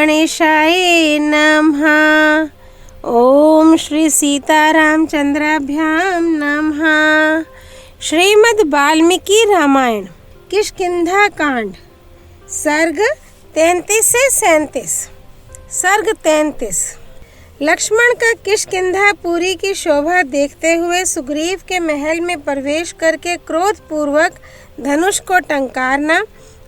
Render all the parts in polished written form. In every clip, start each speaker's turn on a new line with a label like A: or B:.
A: गणेशाय नमः। ओम श्री सीतारामचंद्राभ्याम नमः। श्रीमद् वाल्मीकि रामायण किष्किंधा कांड सर्ग 33 से 37। सर्ग 33। लक्ष्मण का किष्किंधापुरी की शोभा देखते हुए सुग्रीव के महल में प्रवेश करके क्रोध पूर्वक धनुष को टंकारना,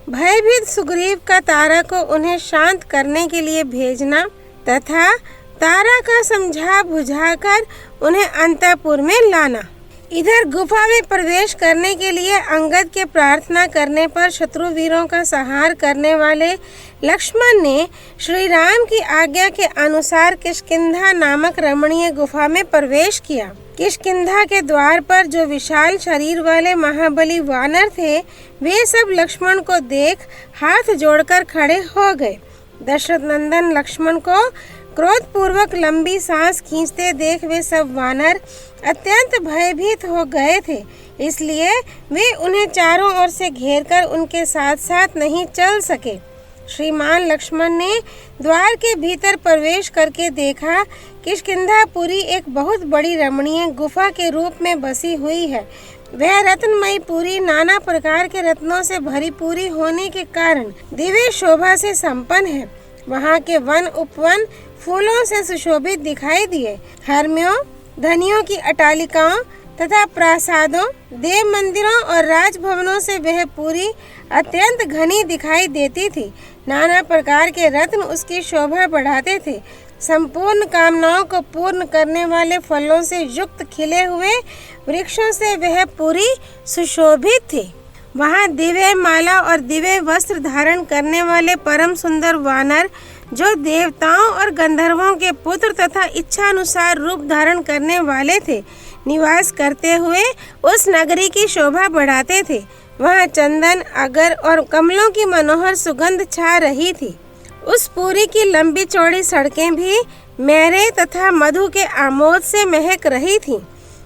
A: भयभीत सुग्रीव का तारा को उन्हें शांत करने के लिए भेजना तथा तारा का समझा बुझाकर उन्हें अंतःपुर में लाना। इधर गुफा में प्रवेश करने के लिए अंगद के प्रार्थना करने पर शत्रु वीरों का संहार करने वाले लक्ष्मण ने श्री राम की आज्ञा के अनुसार किष्किंधा नामक रमणीय गुफा में प्रवेश किया। किष्किंधा के द्वार पर जो विशाल शरीर वाले महाबली वानर थे, वे सब लक्ष्मण को देख हाथ जोड़कर खड़े हो गए। दशरथ नंदन लक्ष्मण को क्रोध पूर्वक लंबी सांस खींचते देख वे सब वानर अत्यंत भयभीत हो गए थे, इसलिए वे उन्हें चारों ओर से घेरकर उनके साथ साथ नहीं चल सके। श्रीमान लक्ष्मण ने द्वार के भीतर प्रवेश करके देखा किष्किंधापुरी एक बहुत बड़ी रमणीय गुफा के रूप में बसी हुई है। वह रत्नमयी पुरी नाना प्रकार के रत्नों से भरी पूरी होने के कारण दिव्य शोभा से संपन्न है। वहाँ के वन उपवन फूलों से सुशोभित दिखाई दिए। हरम्यों, धनियों की अटालिकाओं तथा प्रासादों, देव मंदिरों और राजभवनों से वह पूरी अत्यंत घनी दिखाई देती थी। नाना प्रकार के रत्न उसकी शोभा बढ़ाते थे। संपूर्ण कामनाओं को पूर्ण करने वाले फलों से युक्त खिले हुए वृक्षों से वह पूरी सुशोभित थी। वहाँ दिव्य माला और दिव्य वस्त्र धारण करने वाले परम सुंदर वानर, जो देवताओं और गंधर्वों के पुत्र तथा इच्छानुसार रूप धारण करने वाले थे, निवास करते हुए उस नगरी की शोभा बढ़ाते थे। वहाँ चंदन, अगर और कमलों की मनोहर सुगंध छा रही थी। उस पुरी की लंबी चौड़ी सड़कें भी मेरे तथा मधु के आमोद से महक रही थीं।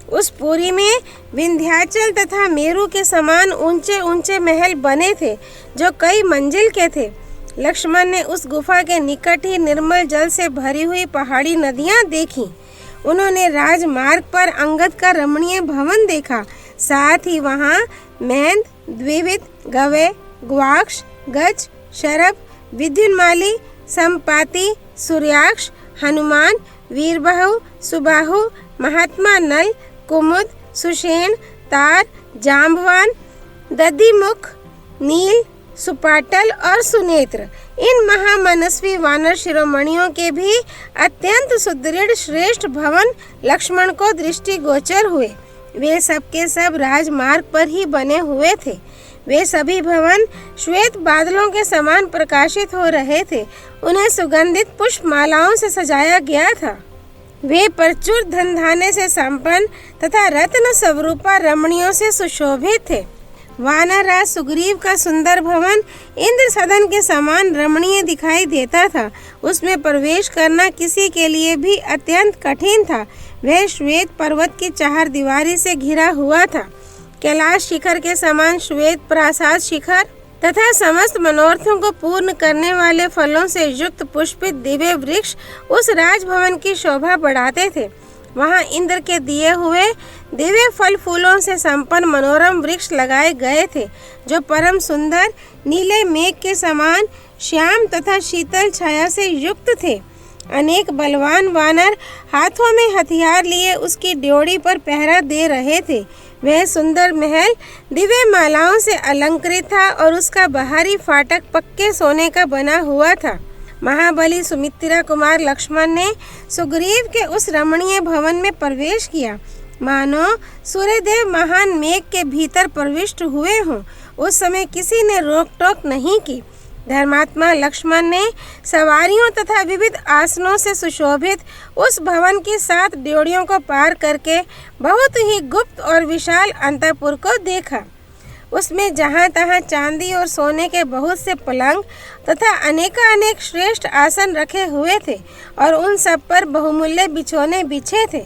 A: उस पुरी में विंध्याचल तथा मेरू के समान ऊंचे ऊंचे महल बने थे, जो कई मंजिल के थे। लक्ष्मण ने उस गुफा के निकट ही निर्मल जल से भरी हुई पहाड़ी नदियां देखीं। उन्होंने राजमार्ग पर अंगद का रमणीय भवन देखा। साथ ही वहाँ मैंद, द्विविद, गवे, ग्वाक्ष, गज, शरभ, विद्युन्माली, संपाति, सूर्याक्ष, हनुमान, वीरबाहु, सुबाहु, महात्मा नल, कुमुद, सुषेण, तार, जाम्बवान, दधिमुख, नील, सुपाटल और सुनेत्र, इन महामनस्वी वानर शिरोमणियों के भी अत्यंत सुदृढ़ श्रेष्ठ भवन लक्ष्मण को दृष्टिगोचर हुए। वे सब के सब राजमार्ग पर ही बने हुए थे। वे सभी भवन श्वेत बादलों के समान प्रकाशित हो रहे थे। उन्हें सुगंधित पुष्पमालाओं से सजाया गया था। वे प्रचुर धनधान्य से संपन्न तथा रत्न स्वरूपा रमणियों से सुशोभित थे। वानर राज सुग्रीव का सुंदर भवन इंद्र सदन के समान रमणीय दिखाई देता था। उसमें प्रवेश करना किसी के लिए भी अत्यंत कठिन था। वह श्वेत पर्वत की चार दीवारी से घिरा हुआ था। कैलाश शिखर के समान श्वेत प्रासाद शिखर तथा समस्त मनोरथों को पूर्ण करने वाले फलों से युक्त पुष्पित दिव्य वृक्ष उस राजभवन की शोभा बढ़ाते थे। वहाँ इंद्र के दिए हुए दिव्य फल फूलों से संपन्न मनोरम वृक्ष लगाए गए थे, जो परम सुंदर नीले मेघ के समान श्याम तथा शीतल छाया से युक्त थे। अनेक बलवान वानर हाथों में हथियार लिए उसकी ड्योढ़ी पर पहरा दे रहे थे। वह सुंदर महल दिव्य मालाओं से अलंकृत था और उसका बाहरी फाटक पक्के सोने का बना हुआ था। महाबली सुमित्रा कुमार लक्ष्मण ने सुग्रीव के उस रमणीय भवन में प्रवेश किया, मानो सूर्यदेव महान मेघ के भीतर प्रविष्ट हुए हों। उस समय किसी ने रोक टोक नहीं की। धर्मात्मा लक्ष्मण ने सवारियों तथा विविध आसनों से सुशोभित उस भवन की 7 ड्योढ़ियों को पार करके बहुत ही गुप्त और विशाल अंतःपुर को देखा। उसमें जहाँ तहाँ चांदी और सोने के बहुत से पलंग तथा अनेकानेक श्रेष्ठ आसन रखे हुए थे और उन सब पर बहुमूल्य बिछौने बिछे थे।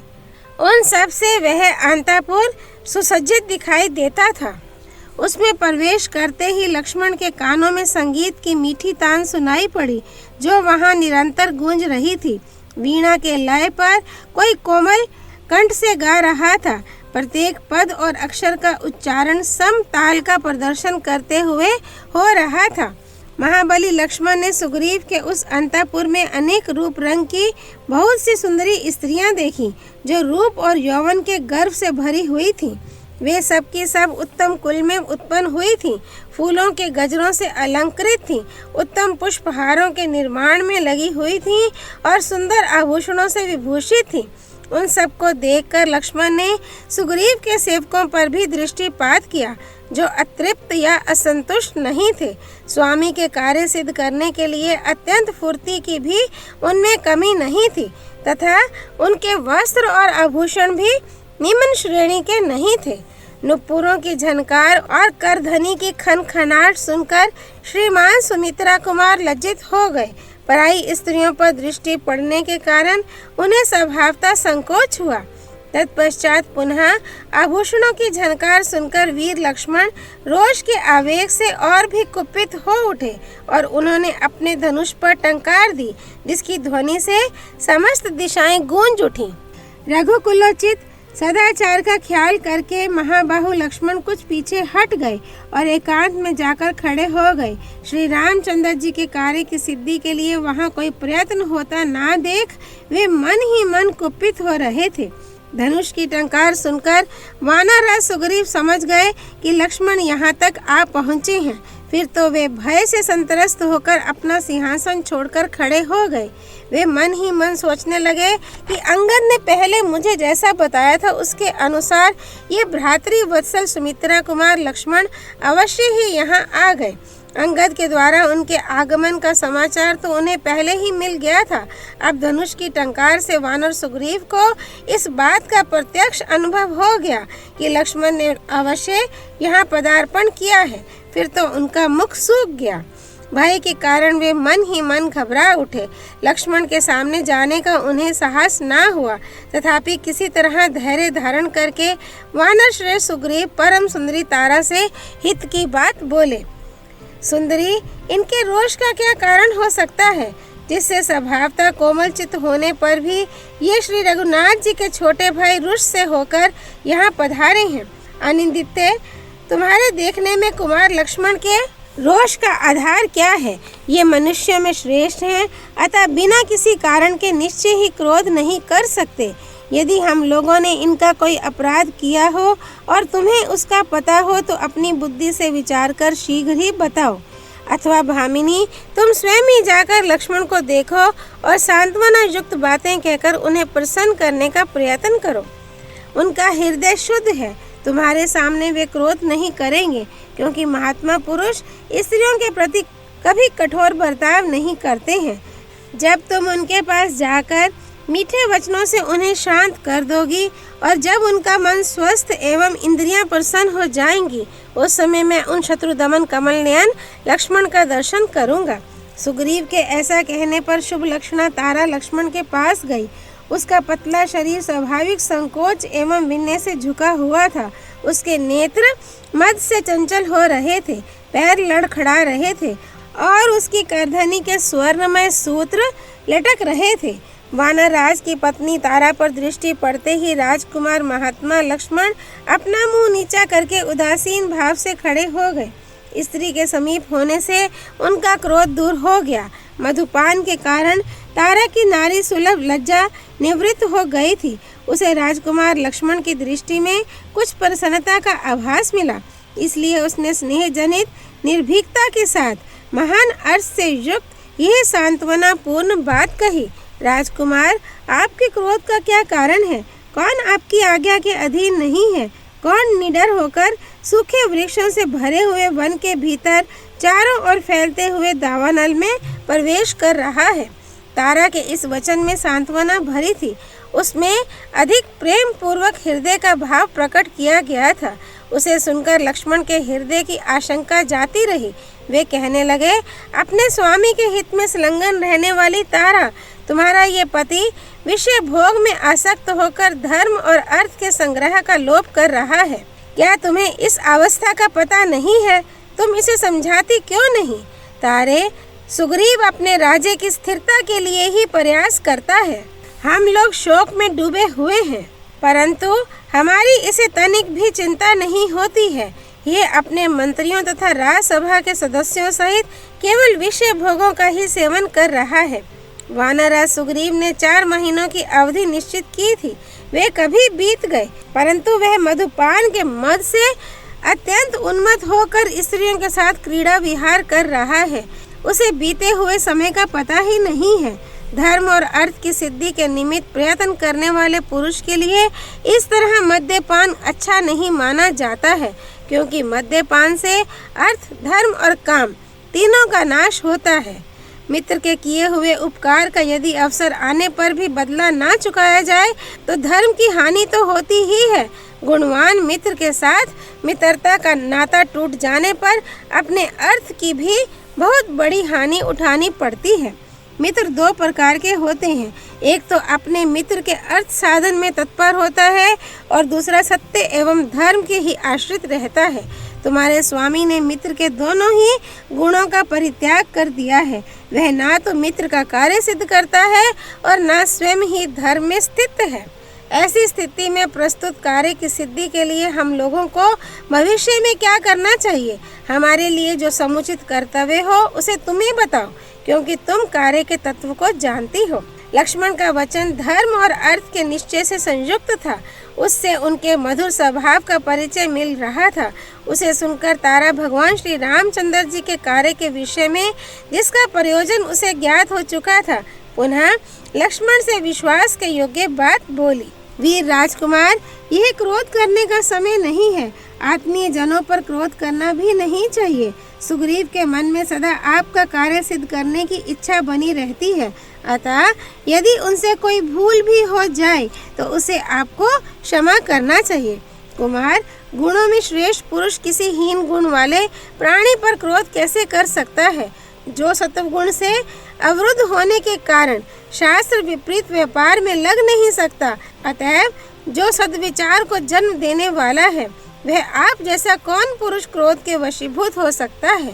A: उन सब से वह अंतःपुर सुसज्जित दिखाई देता था। उसमें प्रवेश करते ही लक्ष्मण के कानों में संगीत की मीठी तान सुनाई पड़ी। जो वहाँ निरंतर गूंज रही थी। वीणा के लय पर कोई कोमल कंठ से गा रहा था। प्रत्येक पद और अक्षर का उच्चारण सम ताल का प्रदर्शन करते हुए हो रहा था। महाबली लक्ष्मण ने सुग्रीव के उस अंतःपुर में अनेक रूप रंग की बहुत सी सुंदरी स्त्रियां देखी, जो रूप और यौवन के गर्व से भरी हुई थीं। वे सब की सब उत्तम कुल में उत्पन्न हुई थीं, फूलों के गजरों से अलंकृत थीं, उत्तम पुष्पहारों के निर्माण में लगी हुई थीं और सुंदर आभूषणों से विभूषित थीं। उन सबको देखकर लक्ष्मण ने सुग्रीव के सेवकों पर भी दृष्टिपात किया, जो अतृप्त या असंतुष्ट नहीं थे। स्वामी के कार्य सिद्ध करने के लिए अत्यंत फुर्ती की भी उनमें कमी नहीं थी, तथा उनके वस्त्र और आभूषण भी निम्न श्रेणी के नहीं थे। नुपुरों की झनकार और करधनी की खनखनाहट सुनकर श्रीमान सुमित्रा कुमार लज्जित हो गए। पराई स्त्रियों पर दृष्टि पड़ने के कारण उन्हें स्वभावतः संकोच हुआ। तत्पश्चात पुनः आभूषणों की झनकार सुनकर वीर लक्ष्मण रोष के आवेग से और भी कुपित हो उठे और उन्होंने अपने धनुष पर टंकार दी, जिसकी ध्वनि से समस्त दिशाएं गूंज उठी। रघुकुलोचित सदाचार का ख्याल करके महाबाहु लक्ष्मण कुछ पीछे हट गए और एकांत में जाकर खड़े हो गए। श्री रामचंद्र जी के कार्य की सिद्धि के लिए वहां कोई प्रयत्न होता ना देख वे मन ही मन कुपित हो रहे थे। धनुष की टंकार सुनकर वानरराज सुग्रीव समझ गए कि लक्ष्मण यहाँ तक आ पहुँचे हैं। फिर तो वे भय से संतरस्त होकर अपना सिंहासन छोड़कर खड़े हो गए। वे मन ही मन सोचने लगे कि अंगद ने पहले मुझे जैसा बताया था उसके अनुसार ये भ्रातृ वत्सल सुमित्रा कुमार लक्ष्मण अवश्य ही यहाँ आ गए। अंगद के द्वारा उनके आगमन का समाचार तो उन्हें पहले ही मिल गया था। अब धनुष की टंकार से वानर सुग्रीव को इस बात का प्रत्यक्ष अनुभव हो गया कि लक्ष्मण ने अवश्य यहाँ पदार्पण किया है। फिर तो उनका मुख सूख गया। भय के कारण वे मन ही मन घबरा उठे। लक्ष्मण के सामने जाने का उन्हें साहस ना हुआ, तथापि किसी तरह धैर्य धारण करके वानर श्रेष्ठ सुग्रीव परम सुंदरी तारा से हित की बात बोले। सुंदरी, इनके रोष का क्या कारण हो सकता है, जिससे स्वभावतः कोमल चित्त होने पर भी ये श्री रघुनाथ जी के छोटे भाई रुष से होकर यहाँ पधारे हैं। अनिंदित्य, तुम्हारे देखने में कुमार लक्ष्मण के रोष का आधार क्या है? ये मनुष्यों में श्रेष्ठ हैं, अतः बिना किसी कारण के निश्चय ही क्रोध नहीं कर सकते। यदि हम लोगों ने इनका कोई अपराध किया हो और तुम्हें उसका पता हो तो अपनी बुद्धि से विचार कर शीघ्र ही बताओ, अथवा भामिनी, तुम स्वयं ही जाकर लक्ष्मण को देखो और सांत्वना युक्त बातें कहकर उन्हें प्रसन्न करने का प्रयत्न करो। उनका हृदय शुद्ध है, तुम्हारे सामने वे क्रोध नहीं करेंगे, क्योंकि महात्मा पुरुष स्त्रियों के प्रति कभी कठोर बर्ताव नहीं करते हैं। जब तुम उनके पास जाकर मीठे वचनों से उन्हें शांत कर दोगी और जब उनका मन स्वस्थ एवं इंद्रियां प्रसन्न हो जाएंगी, उस समय मैं उन शत्रु दमन कमल नयन लक्ष्मण का दर्शन करूंगा। सुग्रीव के ऐसा कहने पर शुभ लक्षणा तारा लक्ष्मण के पास गई। उसका पतला शरीर स्वाभाविक संकोच एवं विनय से झुका हुआ था। उसके नेत्र मद से चंचल हो रहे थे, पैर लड़खड़ा रहे थे और उसकी करधनी के स्वर्णमय सूत्र लटक रहे थे। वानरराज की पत्नी तारा पर दृष्टि पड़ते ही राजकुमार महात्मा लक्ष्मण अपना मुंह नीचा करके उदासीन भाव से खड़े हो गए। स्त्री के समीप होने से उनका क्रोध दूर हो गया। मधुपान के कारण तारा की नारी सुलभ लज्जा निवृत्त हो गई थी। उसे राजकुमार लक्ष्मण की दृष्टि में कुछ प्रसन्नता का आभास मिला, इसलिए उसने स्नेह जनित निर्भीकता के साथ महान अर्थ से युक्त यह सांत्वना पूर्ण बात कही। राजकुमार, आपके क्रोध का क्या कारण है? कौन आपकी आज्ञा के अधीन नहीं है? कौन निडर होकर सूखे वृक्षों से भरे हुए वन के भीतर चारों ओर फैलते हुए दावानल में प्रवेश कर रहा है? तारा के इस वचन में सांत्वना भरी थी। उसमें अधिक प्रेम पूर्वक हृदय का भाव प्रकट किया गया था। उसे सुनकर लक्ष्मण के हृदय की आशंका जाती रही। वे कहने लगे, अपने स्वामी के हित में संलग्न रहने वाली तारा, तुम्हारा ये पति विषय भोग में आसक्त होकर धर्म और अर्थ के संग्रह का लोभ कर रहा है। क्या तुम्हें इस अवस्था का पता नहीं है? तुम इसे समझाती क्यों नहीं? तारे, सुग्रीव अपने राज्य की स्थिरता के लिए ही प्रयास करता है। हम लोग शोक में डूबे हुए हैं, परंतु हमारी इसे तनिक भी चिंता नहीं होती है। ये अपने मंत्रियों तथा राज्यसभा के सदस्यों सहित केवल विषय भोगों का ही सेवन कर रहा है। वानरराज सुग्रीव ने 4 महीनों की अवधि निश्चित की थी। वे कभी बीत गए, परंतु वह मधुपान के मद से अत्यंत उन्मत्त होकर स्त्रियों के साथ क्रीड़ा विहार कर रहा है। उसे बीते हुए समय का पता ही नहीं है। धर्म और अर्थ की सिद्धि के निमित्त प्रयत्न करने वाले पुरुष के लिए इस तरह मद्यपान अच्छा नहीं माना जाता है, क्योंकि मद्यपान से अर्थ, धर्म और काम तीनों का नाश होता है। मित्र के किए हुए उपकार का यदि अवसर आने पर भी बदला ना चुकाया जाए तो धर्म की हानि तो होती ही है। गुणवान मित्र के साथ मित्रता का नाता टूट जाने पर अपने अर्थ की भी बहुत बड़ी हानि उठानी पड़ती है। मित्र 2 प्रकार के होते हैं। एक तो अपने मित्र के अर्थ साधन में तत्पर होता है और दूसरा सत्य एवं धर्म के ही आश्रित रहता है। तुम्हारे स्वामी ने मित्र के दोनों ही गुणों का परित्याग कर दिया है। वह ना तो मित्र का कार्य सिद्ध करता है और ना स्वयं ही धर्म में स्थित है। ऐसी स्थिति में प्रस्तुत कार्य की सिद्धि के लिए हम लोगों को भविष्य में क्या करना चाहिए? हमारे लिए जो समुचित कर्तव्य हो उसे तुम ही बताओ, क्योंकि तुम कार्य के तत्व को जानती हो। लक्ष्मण का वचन धर्म और अर्थ के निश्चय से संयुक्त था। उससे उनके मधुर स्वभाव का परिचय मिल रहा था। उसे सुनकर तारा भगवान श्री रामचंद्र जी के कार्य के विषय में जिसका प्रयोजन उसे ज्ञात हो चुका था, पुनः लक्ष्मण से विश्वास के योग्य बात बोली। वीर राजकुमार, यह क्रोध करने का समय नहीं है। आत्मीय जनों पर क्रोध करना भी नहीं चाहिए। सुग्रीव के मन में सदा आपका कार्य सिद्ध करने की इच्छा बनी रहती है, अतः यदि उनसे कोई भूल भी हो जाए तो उसे आपको क्षमा करना चाहिए। कुमार, गुणों में श्रेष्ठ पुरुष किसी हीन गुण वाले प्राणी पर क्रोध कैसे कर सकता है? जो सत्वगुण से अवरुद्ध होने के कारण शास्त्र विपरीत व्यापार में लग नहीं सकता, अतएव जो सद्विचार को जन्म देने वाला है, वह आप जैसा कौन पुरुष क्रोध के वशीभूत हो सकता है?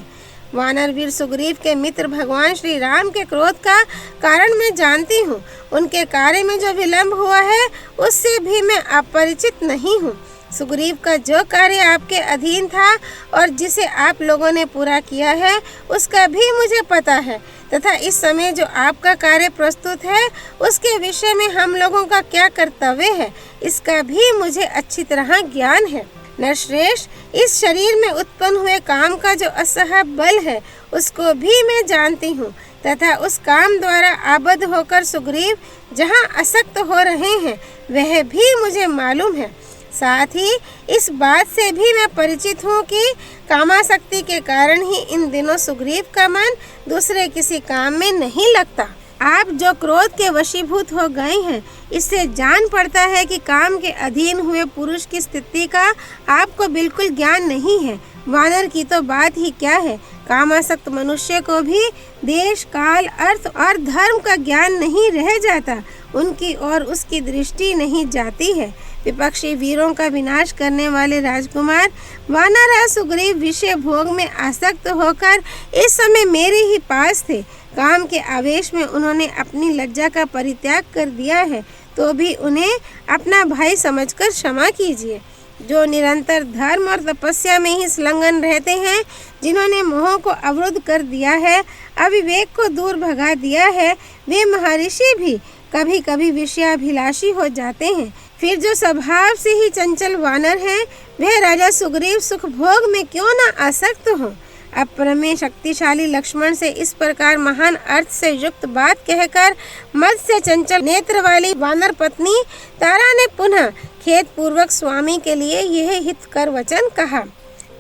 A: वानर वीर सुग्रीव के मित्र भगवान श्री राम के क्रोध का कारण मैं जानती हूँ। उनके कार्य में जो विलंब हुआ है उससे भी मैं अपरिचित नहीं हूँ। सुग्रीव का जो कार्य आपके अधीन था और जिसे आप लोगों ने पूरा किया है उसका भी मुझे पता है, तथा इस समय जो आपका कार्य प्रस्तुत है उसके विषय में हम लोगों का क्या कर्तव्य है इसका भी मुझे अच्छी तरह ज्ञान है। नरश्रेष्ठ, इस शरीर में उत्पन्न हुए काम का जो असह्य बल है उसको भी मैं जानती हूँ, तथा उस काम द्वारा आबद्ध होकर सुग्रीव जहाँ आसक्त हो रहे हैं वह भी मुझे मालूम है। साथ ही इस बात से भी मैं परिचित हूँ कि कामासक्ति के कारण ही इन दिनों सुग्रीव का मन दूसरे किसी काम में नहीं लगता। आप जो क्रोध के वशीभूत हो गए हैं, इससे जान पड़ता है कि काम के अधीन हुए पुरुष की स्थिति का आपको बिल्कुल ज्ञान नहीं है। वानर की तो बात ही क्या है, कामासक्त मनुष्य को भी देश, काल, अर्थ और धर्म का ज्ञान नहीं रह जाता, उनकी ओर उसकी दृष्टि नहीं जाती है। विपक्षी वीरों का विनाश करने वाले राजकुमार वानरराज सुग्रीव विषय भोग में आसक्त होकर इस समय मेरे ही पास थे। काम के आवेश में उन्होंने अपनी लज्जा का परित्याग कर दिया है, तो भी उन्हें अपना भाई समझकर क्षमा कीजिए। जो निरंतर धर्म और तपस्या में ही संलग्न रहते हैं, जिन्होंने मोह को अवरुद्ध कर दिया है, अविवेक को दूर भगा दिया है, वे महर्षि भी कभी कभी विषयाभिलाषी हो जाते हैं। फिर जो स्वभाव से ही चंचल वानर हैं, वह राजा सुग्रीव सुख भोग में क्यों न आसक्त हो? अप्रमेय शक्तिशाली लक्ष्मण से इस प्रकार महान अर्थ से युक्त बात कहकर मद से चंचल नेत्र वाली वानर पत्नी तारा ने पुनः खेद पूर्वक स्वामी के लिए यह हितकर वचन कहा।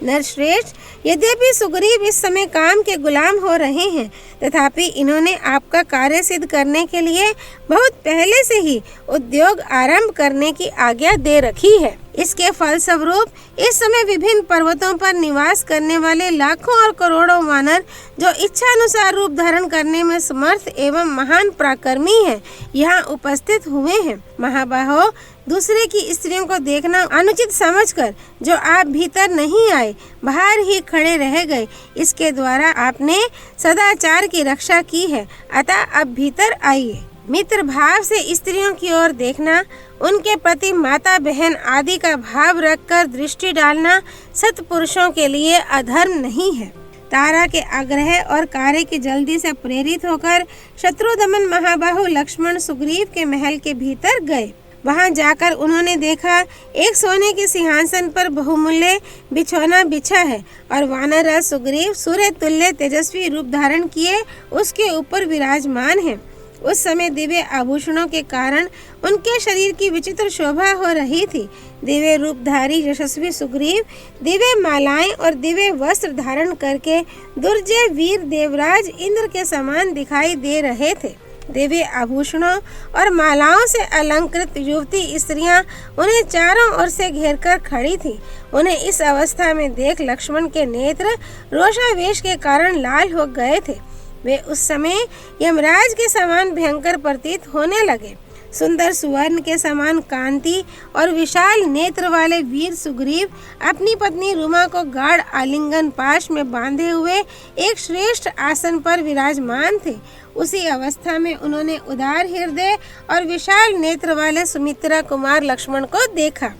A: नरश्रेष्ठ, यद्यपि सुग्रीव इस समय काम के गुलाम हो रहे हैं, तथापि इन्होंने आपका कार्य सिद्ध करने के लिए बहुत पहले से ही उद्योग आरंभ करने की आज्ञा दे रखी है। इसके फलस्वरूप इस समय विभिन्न पर्वतों पर निवास करने वाले लाखों और करोड़ों वानर, जो इच्छानुसार रूप धारण करने में समर्थ एवं महान पराक्रमी हैं, यहाँ उपस्थित हुए हैं। महाबाहो, दूसरे की स्त्रियों को देखना अनुचित समझकर जो आप भीतर नहीं आए, बाहर ही खड़े रह गए, इसके द्वारा आपने सदाचार की रक्षा की है, अतः अब भीतर आइए। मित्र भाव से स्त्रियों की ओर देखना, उनके प्रति माता बहन आदि का भाव रखकर दृष्टि डालना सत्पुरुषों के लिए अधर्म नहीं है। तारा के आग्रह और कार्य की जल्दी से प्रेरित होकर शत्रुदमन महाबाहु लक्ष्मण सुग्रीव के महल के भीतर गए। वहां जाकर उन्होंने देखा एक सोने के सिंहासन पर बहुमूल्य बिछौना बिछा है और वानरराज सुग्रीव सूर्य तुल्य तेजस्वी रूप धारण किए उसके ऊपर विराजमान है। उस समय दिव्य आभूषणों के कारण उनके शरीर की विचित्र शोभा हो रही थी। दिव्य रूपधारी यशस्वी सुग्रीव दिव्य मालाएं और दिव्य वस्त्र धारण करके दुर्जय वीर देवराज इंद्र के समान दिखाई दे रहे थे। दिव्य आभूषणों और मालाओं से अलंकृत युवती स्त्रियां उन्हें चारों ओर से घेरकर खड़ी थी। उन्हें इस अवस्था में देख लक्ष्मण के नेत्र रोषावेश के कारण लाल हो गए थे। वे उस समय यमराज के समान भयंकर प्रतीत होने लगे। सुंदर सुवर्ण के समान कांति और विशाल नेत्र वाले वीर सुग्रीव अपनी पत्नी रुमा को गाढ़ आलिंगन पाश में बांधे हुए एक श्रेष्ठ आसन पर विराजमान थे। उसी अवस्था में उन्होंने उदार हृदय और विशाल नेत्र वाले सुमित्रा कुमार लक्ष्मण को देखा।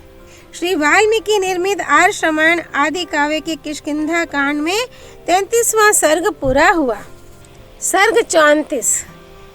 A: श्री वाल्मीकि निर्मित आर्ष रामायण आदि काव्य के किष्किंधा कांड में 33वां सर्ग पूरा हुआ। सर्ग 34।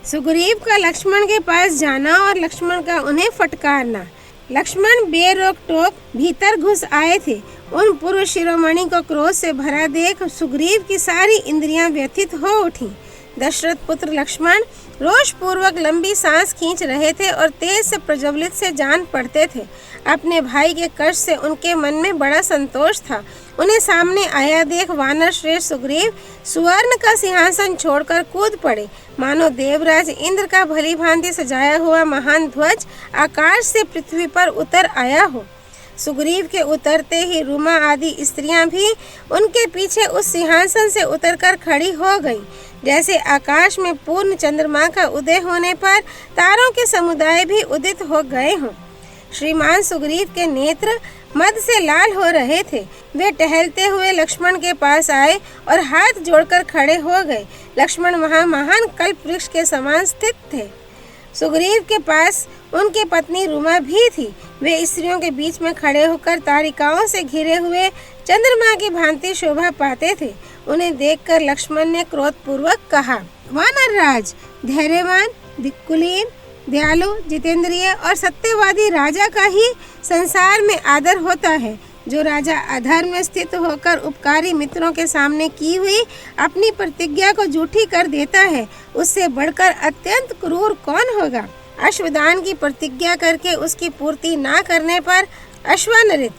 A: सुग्रीव का लक्ष्मण के पास जाना और लक्ष्मण का उन्हें फटकारना। लक्ष्मण बेरोक टोक भीतर घुस आए थे। उन पुरुष शिरोमणि को क्रोध से भरा देख सुग्रीव की सारी इंद्रियां व्यथित हो उठी। दशरथ पुत्र लक्ष्मण रोष पूर्वक लंबी सांस खींच रहे थे और तेज से प्रज्वलित से जान पड़ते थे। अपने भाई के कष्ट से उनके मन में बड़ा संतोष था। उन्हें सामने आया देख वानर श्रेष्ठ सुग्रीव सुवर्ण का सिंहासन छोड़कर कूद पड़े, मानो देवराज इंद्र का भली भांति सजाया हुआ महान ध्वज आकाश से पृथ्वी पर उतर आया हो। सुग्रीव के उतरते ही रुमा आदि स्त्रियां भी उनके पीछे उस सिंहासन से उतरकर खड़ी हो गईं। जैसे आकाश में पूर्ण चंद्रमा का उदय होने पर तारों के समुदाय भी उदित हो गए हों। श्रीमान सुग्रीव के नेत्र मद से लाल हो रहे थे। वे टहलते हुए लक्ष्मण के पास आए और हाथ जोड़कर खड़े हो गए। लक्ष्मण वहाँ महान कल्प वृक्ष के समान स्थित थे। सुग्रीव के पास उनकी पत्नी रुमा भी थी। वे स्त्रियों के बीच में खड़े होकर तारिकाओं से घिरे हुए चंद्रमा की भांति शोभा पाते थे। उन्हें देखकर लक्ष्मण ने क्रोधपूर्वक कहा, वानरराज, धैर्यवान, दिक्कुलीन, दयालु, जितेंद्रिय और सत्यवादी राजा का ही संसार में आदर होता है। जो राजा अधर्म में स्थित होकर उपकारी मित्रों के सामने की हुई अपनी प्रतिज्ञा को झूठी कर देता है, उससे बढ़कर अत्यंत क्रूर कौन होगा। अश्वदान की प्रतिज्ञा करके उसकी पूर्ति ना करने पर अश्वनरित,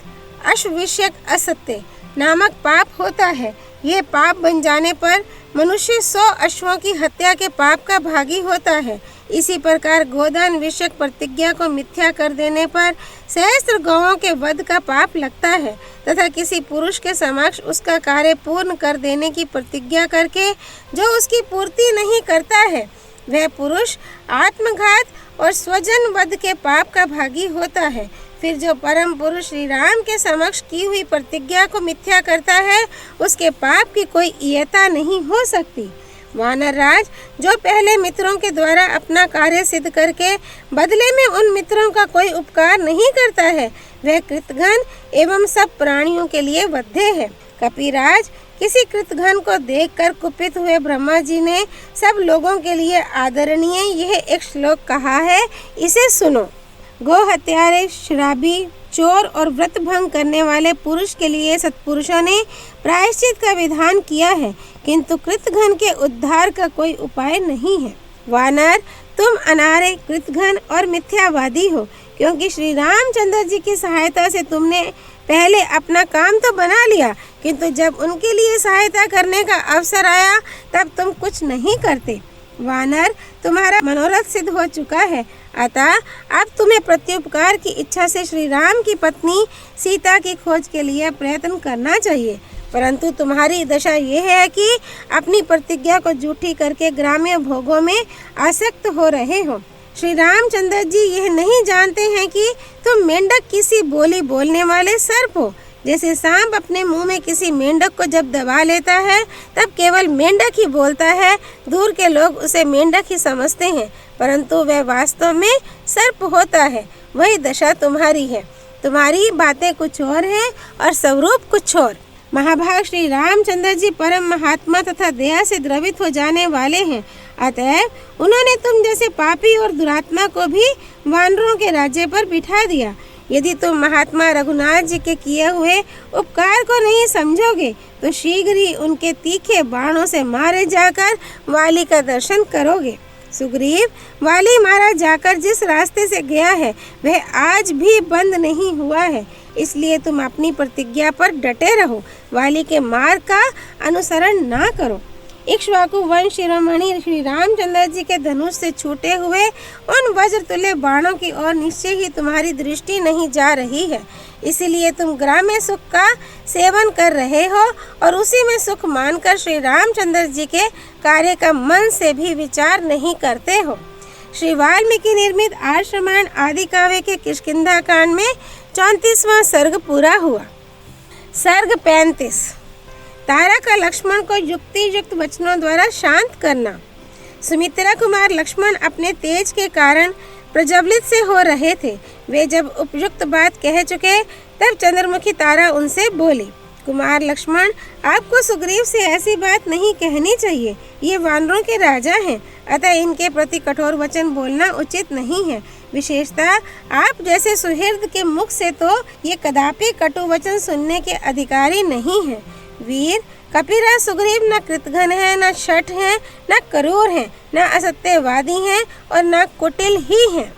A: अश्वविष्यक असत्य नामक पाप होता है। ये पाप बन जाने पर मनुष्य 100 अश्वों की हत्या के पाप का भागी होता है। इसी प्रकार गोदान विषयक प्रतिज्ञा को मिथ्या कर देने पर सहस्त्र गौओं के वध का पाप लगता है तथा किसी पुरुष के समक्ष उसका कार्य पूर्ण कर देने की प्रतिज्ञा करके जो उसकी पूर्ति नहीं करता है, वह पुरुष आत्मघात और स्वजन वध के पाप का भागी होता है। फिर जो परम पुरुष श्री राम के समक्ष की हुई प्रतिज्ञा को मिथ्या करता है, उसके पाप की कोई इयता नहीं हो सकती। वानरराज, जो पहले मित्रों के द्वारा अपना कार्य सिद्ध करके बदले में उन मित्रों का कोई उपकार नहीं करता है, वह कृतघ्न एवं सब प्राणियों के लिए वध्य है। कपिराज, किसी कृतघ्न को देखकर कुपित हुए ब्रह्मा जी ने सब लोगों के लिए आदरणीय यह एक श्लोक कहा है, इसे सुनो। गो हत्यारे, शराबी, चोर और व्रत भंग करने वाले पुरुष के लिए सत्पुरुषों ने प्रायश्चित का विधान किया है, किंतु कृतघ्न के उद्धार का कोई उपाय नहीं है। वानर, तुम अनारे, कृतघ्न और मिथ्यावादी हो, क्योंकि श्री रामचंद्र जी की सहायता से तुमने पहले अपना काम तो बना लिया, किंतु जब उनके लिए सहायता करने का अवसर आया तब तुम कुछ नहीं करते। वानर, तुम्हारा मनोरथ सिद्ध हो चुका है। अतः अब तुम्हें प्रत्युपकार की इच्छा से श्री राम की पत्नी सीता की खोज के लिए प्रयत्न करना चाहिए, परंतु तुम्हारी दशा ये है कि अपनी प्रतिज्ञा को झूठी करके ग्राम्य भोगों में आसक्त हो रहे हो। श्री रामचंद्र जी यह नहीं जानते हैं कि तुम मेंढक किसी बोली बोलने वाले सर्प हो। जैसे सांप अपने मुंह में किसी मेंढक को जब दबा लेता है तब केवल मेंढक ही बोलता है, दूर के लोग उसे मेंढक ही समझते हैं, परंतु वह वास्तव में सर्प होता है। वही दशा तुम्हारी है। तुम्हारी बातें कुछ और हैं और स्वरूप कुछ और। महाभाग श्री रामचंद्र जी परम महात्मा तथा दया से द्रवित हो जाने वाले हैं, अतएव उन्होंने तुम जैसे पापी और दुरात्मा को भी वानरों के राज्य पर बिठा दिया। यदि तुम महात्मा रघुनाथ जी के किए हुए उपकार को नहीं समझोगे तो शीघ्र ही उनके तीखे बाणों से मारे जाकर वाली का दर्शन करोगे। सुग्रीव, वाली मारा जाकर जिस रास्ते से गया है वह आज भी बंद नहीं हुआ है, इसलिए तुम अपनी प्रतिज्ञा पर डटे रहो, वाली के मार्ग का अनुसरण ना करो। इक्ष्वाकु वंश शिरोमणि श्री रामचंद्र जी के धनुष से छूटे हुए उन वज्रतुल्य बाणों की ओर निश्चय ही तुम्हारी दृष्टि नहीं जा रही है, इसीलिए तुम ग्राम्य सुख का सेवन कर रहे हो और उसी में सुख मानकर श्री रामचंद्र जी के कार्य का मन से भी विचार नहीं करते हो। श्री वाल्मीकि निर्मित आश्रमायण आदि काव्य के किष्किंधा कांड में 34वां सर्ग पूरा हुआ। सर्ग 35। तारा का लक्ष्मण को युक्ति युक्त वचनों द्वारा शांत करना। सुमित्रा कुमार लक्ष्मण अपने तेज के कारण प्रज्वलित से हो रहे थे। वे जब उपयुक्त बात कह चुके तब चंद्रमुखी तारा उनसे बोली, कुमार लक्ष्मण, आपको सुग्रीव से ऐसी बात नहीं कहनी चाहिए। ये वानरों के राजा हैं, अतः इनके प्रति कठोर वचन बोलना उचित नहीं है। विशेषतः आप जैसे सुहृद के मुख से तो ये कदापि कटु वचन सुनने के अधिकारी नहीं है। वीर कपिराज सुग्रीव न कृतघ्न है, न शठ है, न क्रूर है, न असत्यवादी हैं और न कुटिल ही हैं।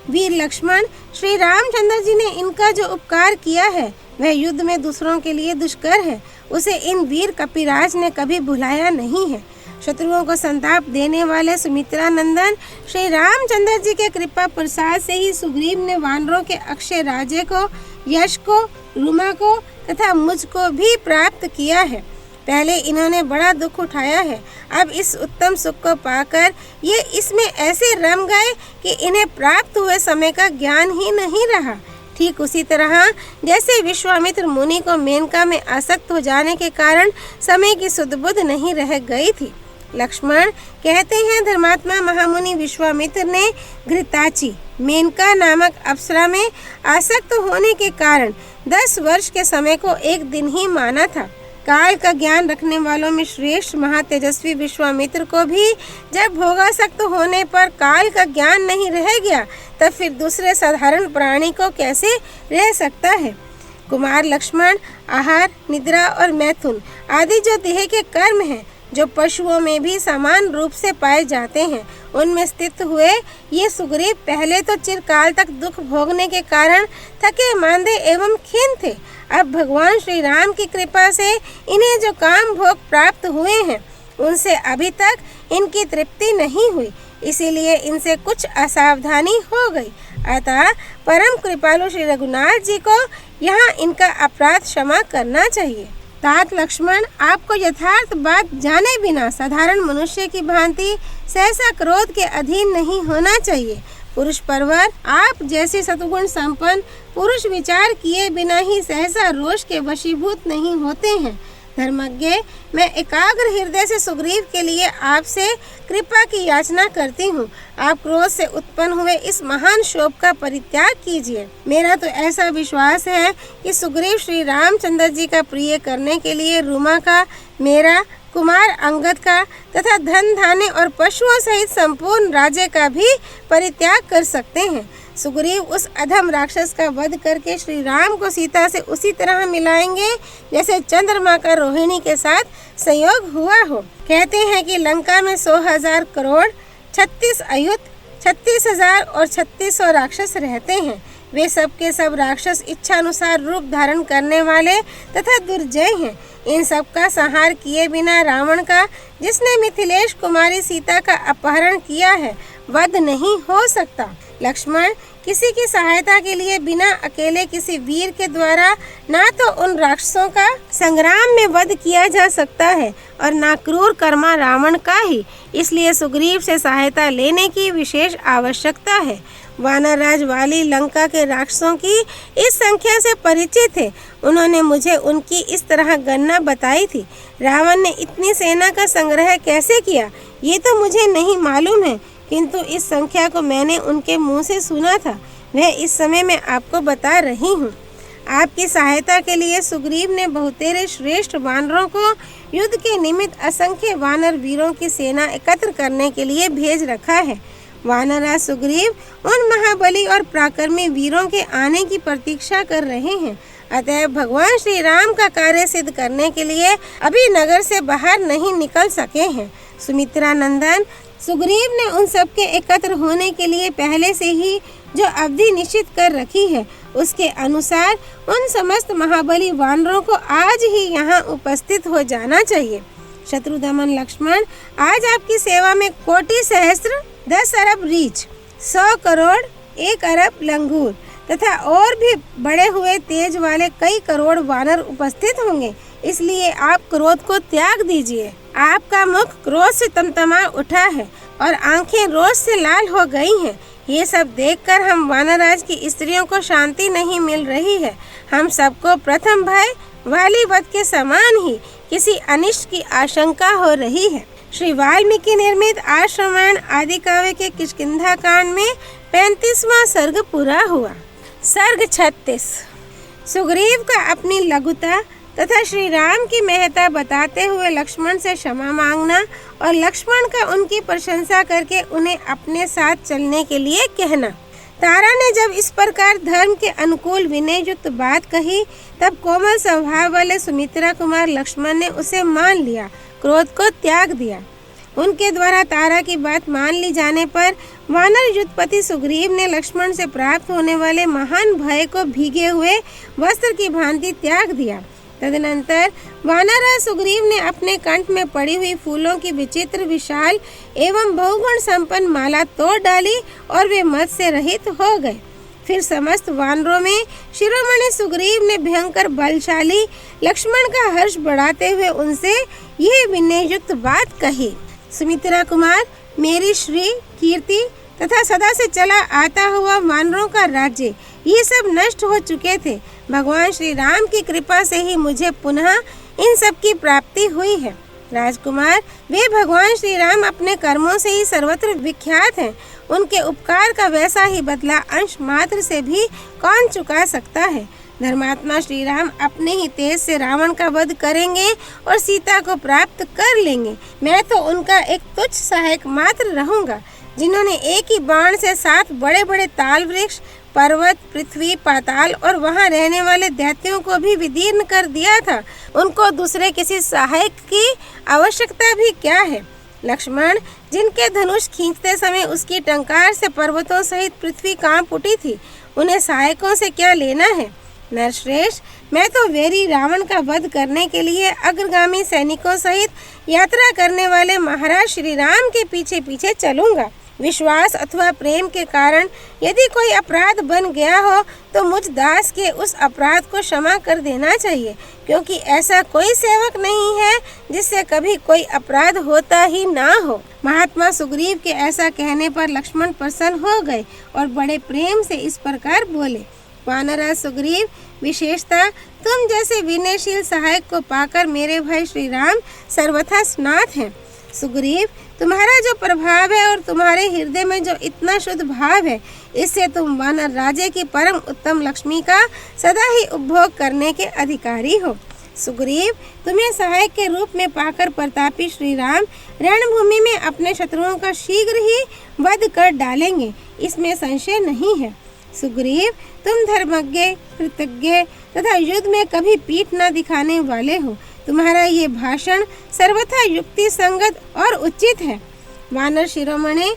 A: वीर लक्ष्मण, श्री रामचंद्र जी ने इनका जो उपकार किया है वह युद्ध में दूसरों के लिए दुष्कर है, उसे इन वीर कपिराज ने कभी भुलाया नहीं है। शत्रुओं को संताप देने वाले सुमित्रा नंदन श्री रामचंद्र जी के कृपा प्रसाद से ही सुग्रीव ने वानरों के अक्षय राज्य को, यश को, रुमा को तथा मुझको भी प्राप्त किया है। पहले इन्होंने बड़ा दुख उठाया है, अब इस उत्तम सुख को पाकर ये इसमें ऐसे रम गए कि इन्हें प्राप्त हुए समय का ज्ञान ही नहीं रहा। ठीक उसी तरह जैसे विश्वामित्र मुनि को मेनका में आसक्त हो जाने के कारण समय की सुध बुध नहीं रह गई थी। लक्ष्मण, कहते हैं धर्मात्मा महामुनि विश्वामित्र ने घृताची मेनका नामक अप्सरा में आसक्त होने के कारण 10 वर्ष के समय को एक दिन ही माना था। काल का ज्ञान रखने वालों में श्रेष्ठ महातेजस्वी विश्वामित्र को भी जब भोगासक्त होने पर काल का ज्ञान नहीं रह गया, तब फिर दूसरे साधारण प्राणी को कैसे रह सकता है। कुमार लक्ष्मण, आहार, निद्रा और मैथुन आदि जो देह के कर्म हैं, जो पशुओं में भी समान रूप से पाए जाते हैं, उनमें स्थित हुए ये सुग्रीव पहले तो चिरकाल तक दुख भोगने के कारण थके मांदे एवं खीन थे। अब भगवान श्री राम की कृपा से इन्हें जो काम भोग प्राप्त हुए हैं उनसे अभी तक इनकी तृप्ति नहीं हुई, इसीलिए इनसे कुछ असावधानी हो गई। अतः परम कृपालु श्री रघुनाथ जी को यहाँ इनका अपराध क्षमा करना चाहिए। तात लक्ष्मण, आपको यथार्थ बात जाने बिना साधारण मनुष्य की भांति सहसा क्रोध के अधीन नहीं होना चाहिए। पुरुष परवर, आप जैसे सतुगुण संपन्न पुरुष विचार किए बिना ही सहसा रोष के वशीभूत नहीं होते हैं। धर्मज्ञ, मैं एकाग्र हृदय से सुग्रीव के लिए आपसे कृपा की याचना करती हूँ। आप क्रोध से उत्पन्न हुए इस महान शोक का परित्याग कीजिए। मेरा तो ऐसा विश्वास है कि सुग्रीव श्री रामचंद्र जी का प्रिय करने के लिए रुमा का, मेरा, कुमार अंगद का तथा धन धान्य और पशुओं सहित संपूर्ण राज्य का भी परित्याग कर सकते हैं। सुग्रीव उस अधम राक्षस का वध करके श्री राम को सीता से उसी तरह मिलाएंगे जैसे चंद्रमा का रोहिणी के साथ संयोग हुआ हो। कहते हैं कि लंका में 100,000 करोड़ 36 अयुत 36,000 और 3600 राक्षस रहते हैं। वे सब के सब राक्षस इच्छानुसार रूप धारण करने वाले तथा दुर्जय हैं। इन सब का संहार किए बिना रावण का, जिसने मिथिलेश कुमारी सीता का अपहरण किया है, वध नहीं हो सकता। लक्ष्मण, किसी की सहायता के लिए बिना अकेले किसी वीर के द्वारा ना तो उन राक्षसों का संग्राम में वध किया जा सकता है और ना क्रूर कर्मा रावण का ही, इसलिए सुग्रीव से सहायता लेने की विशेष आवश्यकता है। वानरराज वाली लंका के राक्षसों की इस संख्या से परिचित थे। उन्होंने मुझे उनकी इस तरह गणना बताई थी। रावण ने इतनी सेना का संग्रह कैसे किया ये तो मुझे नहीं मालूम है, किंतु इस संख्या को मैंने उनके मुंह से सुना था। वह इस समय मैं आपको बता रही हूँ। आपकी सहायता के लिए सुग्रीव ने बहुतेरे श्रेष्ठ वानरों को युद्ध के निमित्त असंख्य वानर वीरों की सेना एकत्र करने के लिए भेज रखा है। वानरराज सुग्रीव उन महाबली और पराक्रमी वीरों के आने की प्रतीक्षा कर रहे हैं। अतएव भगवान श्री राम का कार्य सिद्ध करने के लिए अभी नगर से बाहर नहीं निकल सके हैं। सुमित्रा नंदन, सुग्रीव ने उन सबके एकत्र होने के लिए पहले से ही जो अवधि निश्चित कर रखी है, उसके अनुसार उन समस्त महाबली वानरों को आज ही यहाँ उपस्थित हो जाना चाहिए। शत्रुदमन लक्ष्मण, आज आपकी सेवा में कोटि सहस्त्र 10 अरब रीछ, 100 करोड़ 1 अरब लंगूर तथा और भी बढ़े हुए तेज वाले कई करोड़ वानर उपस्थित होंगे, इसलिए आप क्रोध को त्याग दीजिए। आपका मुख क्रोध से तमतमा उठा है और आंखें रोष से लाल हो गई हैं। ये सब देखकर हम वानरराज की स्त्रियों को शांति नहीं मिल रही है। हम सबको प्रथम भय वाली वध के समान ही किसी अनिष्ट की आशंका हो रही है। श्री वाल्मीकि निर्मित आश्रमण आदि काव्य के किष्किंधा कांड में 35वां सर्ग पूरा हुआ। सर्ग 36। सुग्रीव का अपनी लघुता तथा श्री राम की महत्ता बताते हुए लक्ष्मण से क्षमा मांगना और लक्ष्मण का उनकी प्रशंसा करके उन्हें अपने साथ चलने के लिए कहना। तारा ने जब इस प्रकार धर्म के अनुकूल विनय युक्त बात कही, तब कोमल स्वभाव वाले सुमित्रा कुमार लक्ष्मण ने उसे मान लिया, क्रोध को त्याग दिया। उनके द्वारा तारा की बात मान ली जाने पर वानर युद्धपति सुग्रीव ने लक्ष्मण से प्राप्त होने वाले महान भय को भीगे हुए वस्त्र की भांति त्याग दिया। तदनंतर वानरराज सुग्रीव ने अपने कंठ में पड़ी हुई फूलों की विचित्र विशाल एवं बहुगुण संपन्न माला तोड़ डाली और वे मद से रहित हो गए। फिर समस्त वानरों में शिरोमणि सुग्रीव ने भयंकर बलशाली लक्ष्मण का हर्ष बढ़ाते हुए उनसे यह विनय युक्त बात कही। सुमित्रा कुमार, मेरी श्री कीर्ति तथा सदा से चला आता हुआ वानरों का राज्य, ये सब नष्ट हो चुके थे। भगवान श्री राम की कृपा से ही मुझे पुनः इन सब की प्राप्ति हुई है। राजकुमार, वे भगवान श्री राम अपने कर्मों से ही सर्वत्र विख्यात हैं। उनके उपकार का वैसा ही बदला अंश मात्र से भी कौन चुका सकता है। धर्मात्मा श्री राम अपने ही तेज से रावण का वध करेंगे और सीता को प्राप्त कर लेंगे। मैं तो उनका एक तुच्छ सहायक मात्र रहूंगा, जिन्होंने एक ही बाण से 7 बड़े बड़े ताल वृक्ष, पर्वत, पृथ्वी, पाताल और वहां रहने वाले दैत्यों को भी विदीर्ण कर दिया था। उनको दूसरे किसी सहायक की आवश्यकता भी क्या है। लक्ष्मण, जिनके धनुष खींचते समय उसकी टंकार से पर्वतों सहित पृथ्वी कांप उठी थी, उन्हें सहायकों से क्या लेना है। नरश्रेष्ठ, मैं तो वेरी रावण का वध करने के लिए अग्रगामी सैनिकों सहित यात्रा करने वाले महाराज श्री राम के पीछे पीछे चलूंगा। विश्वास अथवा प्रेम के कारण यदि कोई अपराध बन गया हो तो मुझ दास के उस अपराध को क्षमा कर देना चाहिए, क्योंकि ऐसा कोई सेवक नहीं है जिससे कभी कोई अपराध होता ही ना हो। महात्मा सुग्रीव के ऐसा कहने पर लक्ष्मण प्रसन्न हो गए और बड़े प्रेम से इस प्रकार बोले। वानरराज सुग्रीव, विशेषतः तुम जैसे विनयशील सहायक को पाकर मेरे भाई श्री राम सर्वथा स्नात हैं। सुग्रीव, तुम्हारा जो प्रभाव है और तुम्हारे हृदय में जो इतना शुद्ध भाव है, इससे तुम वानर राजे की परम उत्तम लक्ष्मी का सदा ही उपभोग करने के अधिकारी हो। सुग्रीव, तुम्हें सहायक के रूप में पाकर प्रतापी श्री राम रणभूमि में अपने शत्रुओं का शीघ्र ही वध कर डालेंगे, इसमें संशय नहीं है। सुग्रीव, तुम धर्मज्ञ, कृतज्ञ तथा युद्ध में कभी पीठ न दिखाने वाले हो। तुम्हारा ये भाषण सर्वथा युक्ति संगत और उचित है। वानर शिरोमणि,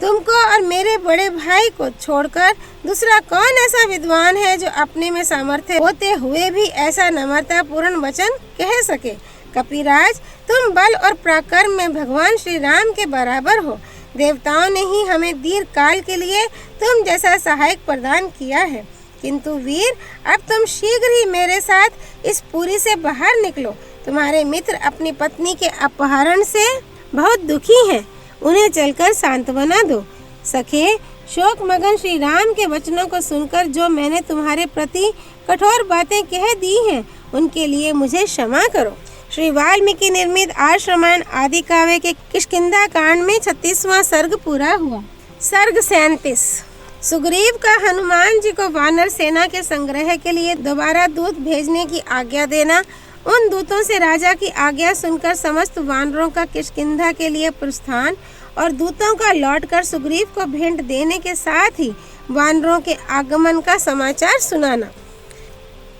A: तुमको और मेरे बड़े भाई को छोड़कर दूसरा कौन ऐसा विद्वान है जो अपने में सामर्थ्य होते हुए भी ऐसा नम्रता पूर्ण वचन कह सके। कपिराज, तुम बल और पराक्रम में भगवान श्री राम के बराबर हो। देवताओं ने ही हमें दीर्घ काल के लिए तुम जैसा सहायक प्रदान किया है, किंतु वीर अब तुम शीघ्र ही मेरे साथ इस पुरी से बाहर निकलो। तुम्हारे मित्र अपनी पत्नी के अपहरण से बहुत दुखी हैं, उन्हें चलकर सांत्वना दो। सखे, शोक मगन श्री राम के वचनों को सुनकर जो मैंने तुम्हारे प्रति कठोर बातें कह दी हैं, उनके लिए मुझे क्षमा करो। श्री वाल्मीकि निर्मित आश्रमण आदि काव्य के किष्किंधा कांड में 36वां सर्ग पूरा हुआ। सर्ग 37। सुग्रीव का हनुमान जी को वानर सेना के संग्रह के लिए दोबारा दूत भेजने की आज्ञा देना। उन दूतों से राजा की आज्ञा सुनकर समस्त वानरों का किष्किंधा के लिए प्रस्थान और दूतों का लौटकर सुग्रीव को भेंट देने के साथ ही वानरों के आगमन का समाचार सुनाना।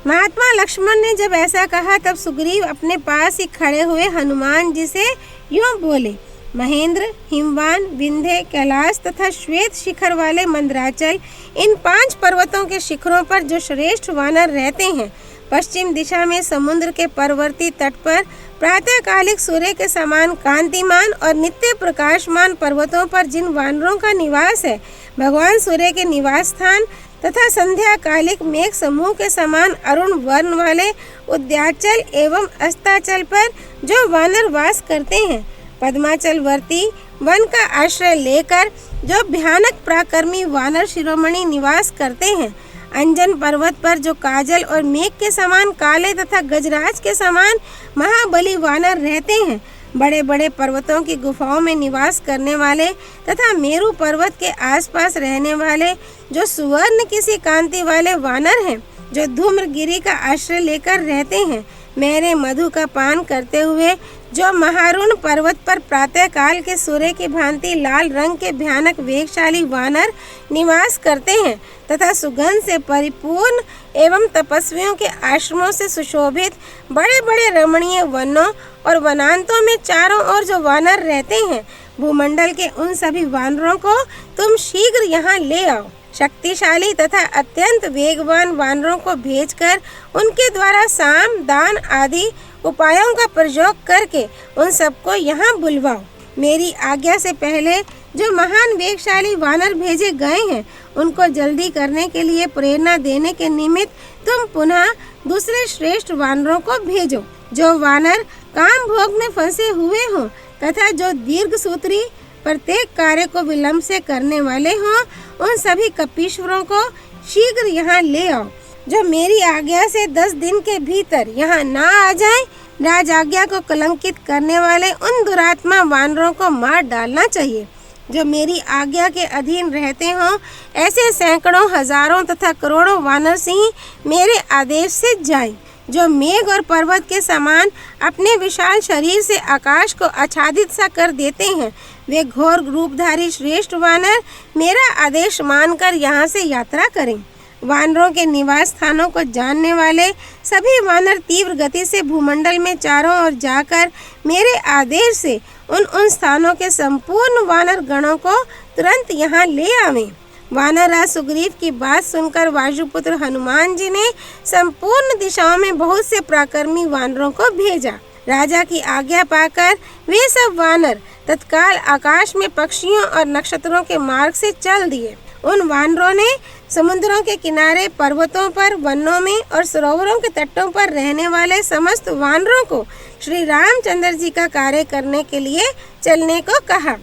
A: महात्मा लक्ष्मण ने जब ऐसा कहा तब सुग्रीव अपने पास ही खड़े हुए हनुमान जी से यूं बोले, महेंद्र, हिमवान, विंध्य, कैलाश तथा श्वेत शिखर वाले मंदराचल, इन 5 पर्वतों के शिखरों पर जो श्रेष्ठ वानर रहते हैं, पश्चिम दिशा में समुद्र के परवर्ती तट पर प्रातःकालिक सूर्य के समान कांतिमान और नित्य प्रकाशमान पर्वतों पर जिन वानरों का निवास है, भगवान सूर्य के निवास स्थान तथा संध्या कालिक मेघ समूह के समान अरुण वर्ण वाले उद्याचल एवं अस्ताचल पर जो वानर वास करते हैं, पद्माचल वर्ती वन का आश्रय लेकर जो भयानक पराक्रमी वानर शिरोमणि निवास करते हैं, अंजन पर्वत पर जो काजल और मेघ के समान काले तथा गजराज के समान महाबली वानर रहते हैं, बड़े बड़े पर्वतों की गुफाओं में निवास करने वाले तथा मेरू पर्वत के आसपास रहने वाले जो सुवर्ण किसी कांति वाले वानर हैं, जो धूम्रगिरी का आश्रय लेकर रहते हैं, मेरे मधु का पान करते हुए जो महारुण पर्वत पर प्रातः काल के सूर्य की भांति लाल रंग के भयानक वेगशाली वानर निवास करते हैं, तथा सुगंध से परिपूर्ण एवं तपस्वियों के आश्रमों से सुशोभित बड़े बड़े रमणीय वनों और वनांतों में चारों ओर जो वानर रहते हैं, भूमंडल के उन सभी वानरों को तुम शीघ्र यहाँ ले आओ। शक्तिशाली तथा अत्यंत वेगवान वानरों को भेजकर उनके द्वारा साम, दान आदि उपायों का प्रयोग करके उन सबको यहाँ बुलवाओ। मेरी आज्ञा से पहले जो महान वेगशाली वानर भेजे गए हैं, उनको जल्दी करने के लिए प्रेरणा देने के निमित्त तुम पुनः दूसरे श्रेष्ठ वानरों को भेजो, जो वानर काम भोग में फंसे हुए हों तथा जो दीर्घ सूत्री प्रत्येक कार्य को विलंब से करने वाले हों, उन सभी कपीश्वरों को शीघ्र यहाँ ले आओ, जो मेरी आज्ञा से 10 दिन के भीतर यहाँ ना आ जाएं। राज आज्ञा को कलंकित करने वाले उन दुरात्मा वानरों को मार डालना चाहिए। जो मेरी आज्ञा के अधीन रहते हों, ऐसे सैकड़ों, हजारों तथा करोड़ों वानर सिंह मेरे आदेश से जाएं, जो मेघ और पर्वत के समान अपने विशाल शरीर से आकाश को आच्छादित सा कर देते हैं। वे घोर रूपधारी श्रेष्ठ वानर मेरा आदेश मानकर यहाँ से यात्रा करें। वानरों के निवास स्थानों को जानने वाले सभी वानर तीव्र गति से भूमंडल में चारों ओर जाकर मेरे आदेश से उन स्थानों के संपूर्ण वानर गणों को तुरंत यहाँ ले आवें। वानरराज सुग्रीव की बात सुनकर वायुपुत्र हनुमान जी ने संपूर्ण दिशाओं में बहुत से पराक्रमी वानरों को भेजा। राजा की आज्ञा पाकर वे सब वानर तत्काल आकाश में पक्षियों और नक्षत्रों के मार्ग से चल दिए। उन वानरों ने समुद्रों के किनारे, पर्वतों पर, वनों में और सरोवरों के तटों पर रहने वाले समस्त वानरों को श्री रामचंद्र जी का कार्य करने के लिए चलने को कहा।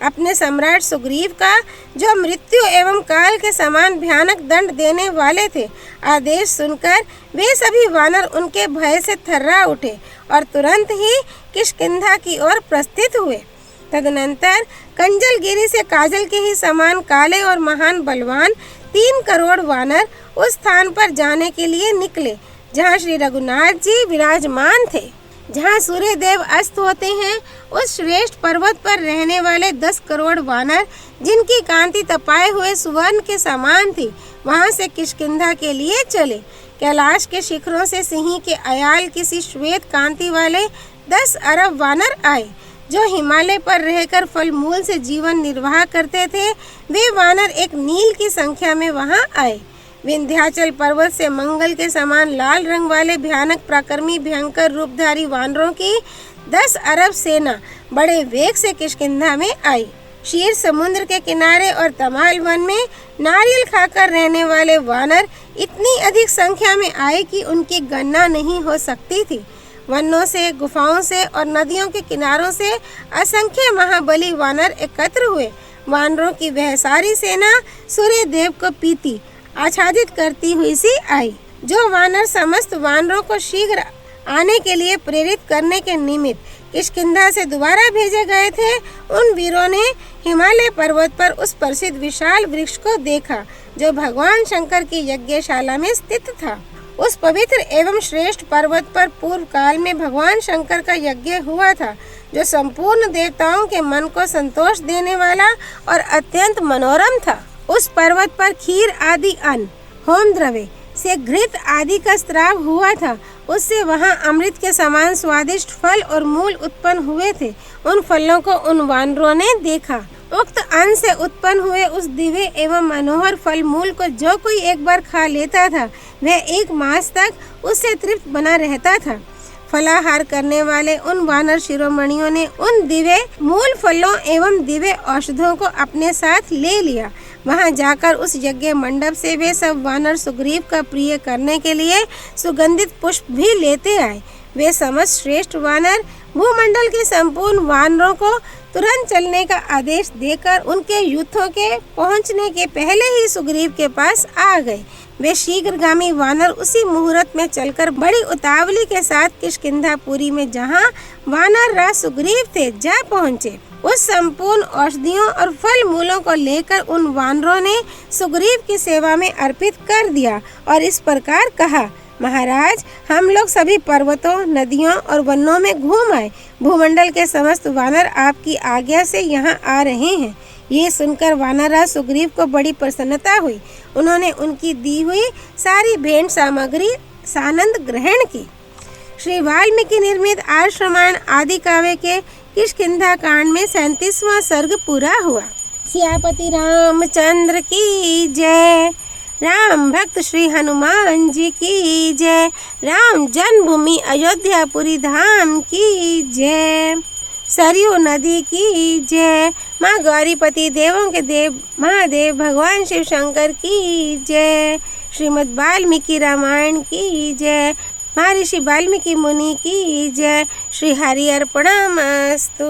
A: अपने सम्राट सुग्रीव का, जो मृत्यु एवं काल के समान भयानक दंड देने वाले थे, आदेश सुनकर वे सभी वानर उनके भय से थर्रा उठे और तुरंत ही किष्किंधा की ओर प्रस्थित हुए। तदनंतर कंजलगिरी से काजल के ही समान काले और महान बलवान 3 करोड़ वानर उस स्थान पर जाने के लिए निकले जहाँ श्री रघुनाथ जी विराजमान थे। जहाँ सूर्य देव अस्त होते हैं, उस श्रेष्ठ पर्वत पर रहने वाले 10 करोड़ वानर, जिनकी कांति तपाए हुए सुवर्ण के समान थी, वहाँ से किष्किंधा के लिए चले। कैलाश के शिखरों से सिंह के अयाल किसी श्वेत कांति वाले 10 अरब वानर आए, जो हिमालय पर रहकर फल मूल से जीवन निर्वाह करते थे। वे वानर एक नील की संख्या में वहां आए। विंध्याचल पर्वत से मंगल के समान लाल रंग वाले भयानक पराक्रमी भयंकर रूपधारी वानरों की 10 अरब सेना बड़े वेग से किष्किंधा में आई। शीर समुद्र के किनारे और तमाल वन में नारियल खाकर रहने वाले वानर इतनी अधिक संख्या में आए कि उनकी गणना नहीं हो सकती थी। वनों से, गुफाओं से और नदियों के किनारों से असंख्य महाबली वानर एकत्र हुए। वानरों की वह सारी सेना सूर्य देव को पीती आच्छादित करती हुई सी आई। जो वानर समस्त वानरों को शीघ्र आने के लिए प्रेरित करने के निमित्त किष्किंधा से दोबारा भेजे गए थे, उन वीरों ने हिमालय पर्वत पर उस प्रसिद्ध विशाल वृक्ष को देखा जो भगवान शंकर की यज्ञशाला में स्थित था। उस पवित्र एवं श्रेष्ठ पर्वत पर पूर्व काल में भगवान शंकर का यज्ञ हुआ था, जो संपूर्ण देवताओं के मन को संतोष देने वाला और अत्यंत मनोरम था। उस पर्वत पर खीर आदि अन्न, होम द्रव्य से घृत आदि का स्राव हुआ था। उससे वहां अमृत के समान स्वादिष्ट फल और मूल उत्पन्न हुए थे। उन फलों को उन वानरों ने देखा। उक्त अन्न से उत्पन्न हुए उस दिव्य एवं मनोहर फल मूल को जो कोई एक बार खा लेता था, वह 1 मास तक उससे तृप्त बना रहता था। फलाहार करने वाले उन वानर शिरोमणियों ने उन दिव्य मूल फलों एवं दिव्य औषधों को अपने साथ ले लिया। वहां जाकर उस यज्ञ मंडप से वे सब वानर सुग्रीव का प्रिय करने के लिए सुगंधित पुष्प भी लेते आए। वे समस्त श्रेष्ठ वानर भूमंडल के संपूर्ण वानरों को तुरंत चलने का आदेश देकर उनके यूथों के पहुंचने के पहले ही सुग्रीव के पास आ गए। वे शीघ्रगामी वानर उसी मुहूर्त में चलकर बड़ी उतावली के साथ किष्किंधापुरी में, जहां वानर राज सुग्रीव थे, जा पहुंचे। उस संपूर्ण औषधियों और फल मूलों को लेकर उन वानरों ने सुग्रीव की सेवा में अर्पित कर दिया और इस प्रकार कहा, महाराज, हम लोग सभी पर्वतों, नदियों और वनों में घूम आए। भूमंडल के समस्त वानर आपकी आज्ञा से यहाँ आ रहे हैं। ये सुनकर वानरराज सुग्रीव को बड़ी प्रसन्नता हुई। उन्होंने उनकी दी हुई सारी भेंट सामग्री सानंद ग्रहण की। श्री वाल्मीकि निर्मित आर्ष रामायण आदि काव्य के किष्किंधा कांड में 37वां सर्ग पूरा हुआ। सियापति रामचंद्र की जय। राम भक्त श्री हनुमान जी की जय। राम जन्मभूमि अयोध्यापुरी धाम की जय। सरयू नदी की जय। माँ गौरीपति देवों के देव महादेव भगवान शिव शंकर की जय। श्रीमद् वाल्मीकि रामायण की जय। महर्षि वाल्मीकि मुनि की जय। श्री हरि अर्पणमस्तु।